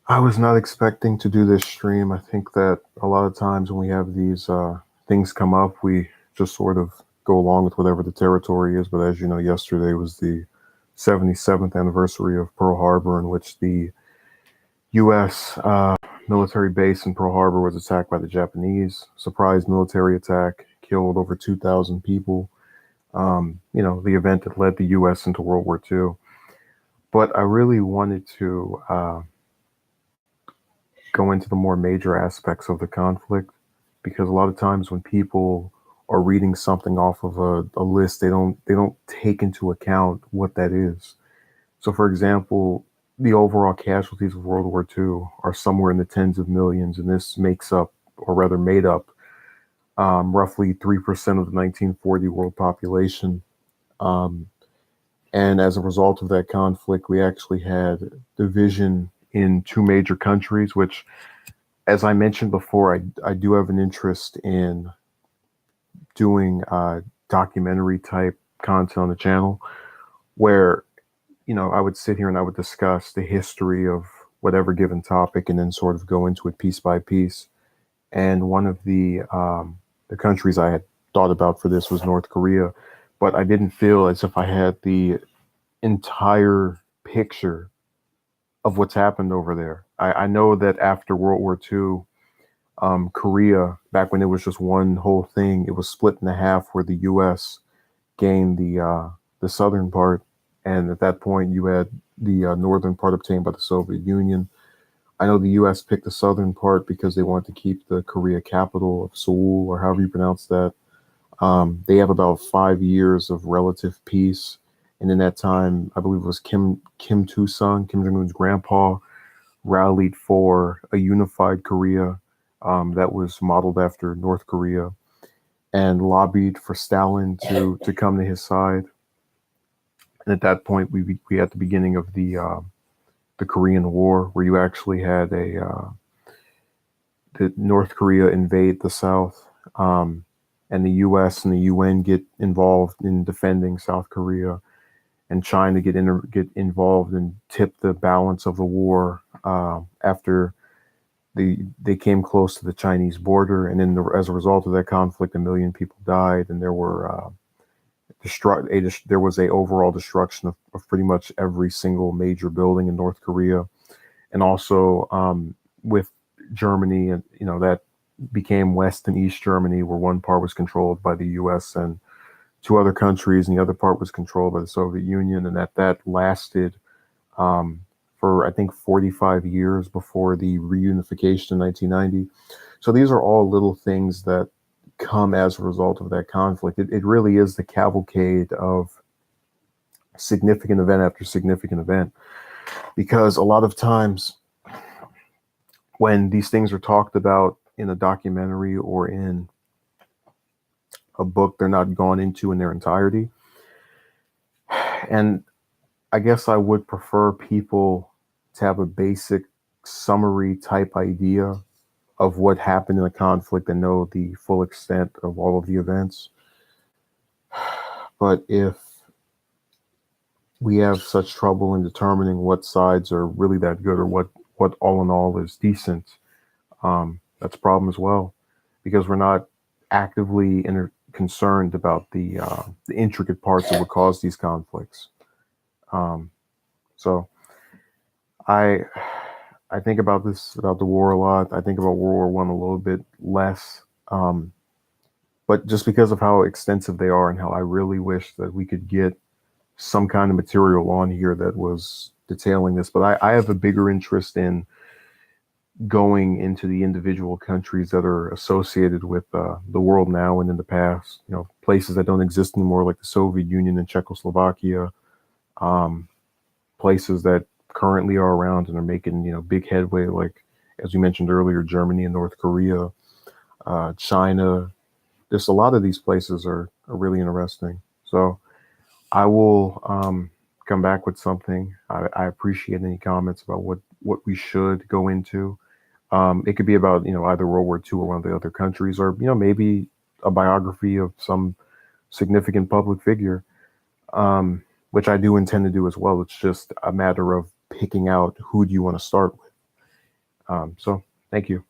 I was not expecting to do this stream. I think that a lot of times when we have these things come up, we just sort of go along with whatever the territory is. But as you know, yesterday was the 77th anniversary of Pearl Harbor, in which the U.S. Military base in Pearl Harbor was attacked by the Japanese. Surprise military attack killed over 2,000 people. The event that led the U.S. into World War II. But I really wanted to go into the more major aspects of the conflict, because a lot of times when people are reading something off of a list, they don't take into account what that is. So for example, the overall casualties of World War II are somewhere in the tens of millions, and this makes up, or rather made up, roughly 3% of the 1940 world population. Um, and as a result of that conflict, we actually had division in two major countries, which, as I mentioned before, I do have an interest in doing documentary type content on the channel where, I would sit here and I would discuss the history of whatever given topic and then sort of go into it piece by piece. And one of the countries I had thought about for this was North Korea, but I didn't feel as if I had the entire picture of what's happened over there. I know that after World War II, Korea, back when it was just one whole thing, it was split in half, where the U.S. gained the southern part, and at that point you had the northern part obtained by the Soviet Union. I know the U.S. picked the southern part because they wanted to keep the Korea capital of Seoul, or however you pronounce that. They have about 5 years of relative peace, and in that time, I believe it was Kim Tu Sung, Kim Jong Un's grandpa, rallied for a unified Korea that was modeled after North Korea, and lobbied for Stalin to come to his side. And at that point, we had the beginning of the Korean War, where you actually had the North Korea invade the South, and the U.S. and the UN get involved in defending South Korea, and China get involved and tip the balance of the war after they came close to the Chinese border, and then as a result of that conflict, 1 million people died, and there were there was a overall destruction of pretty much every single major building in North Korea, and also with Germany, and that became West and East Germany, where one part was controlled by the U.S. and two other countries, and the other part was controlled by the Soviet Union, and that lasted for I think 45 years before the reunification in 1990. So these are all little things that come as a result of that conflict. It really is the cavalcade of significant event after significant event, because a lot of times when these things are talked about in a documentary or in a book, they're not gone into in their entirety. And I guess I would prefer people to have a basic summary type idea of what happened in the conflict and know the full extent of all of the events. But if we have such trouble in determining what sides are really that good, or what all in all is decent, that's a problem as well, because we're not actively concerned about the intricate parts of what caused these conflicts. So I I think about the war a lot. I think about World War I a little bit less, but just because of how extensive they are, and how I really wish that we could get some kind of material on here that was detailing this. But I have a bigger interest in going into the individual countries that are associated with the world now and in the past. Places that don't exist anymore, like the Soviet Union and Czechoslovakia. Um, Places that currently are around and are making big headway, like, as we mentioned earlier, Germany and North Korea, China. Just a lot of these places are really interesting. So I will come back with something. I appreciate any comments about what we should go into. It could be about either World War II or one of the other countries, or maybe a biography of some significant public figure, which I do intend to do as well. It's just a matter of picking out who do you want to start with. So thank you.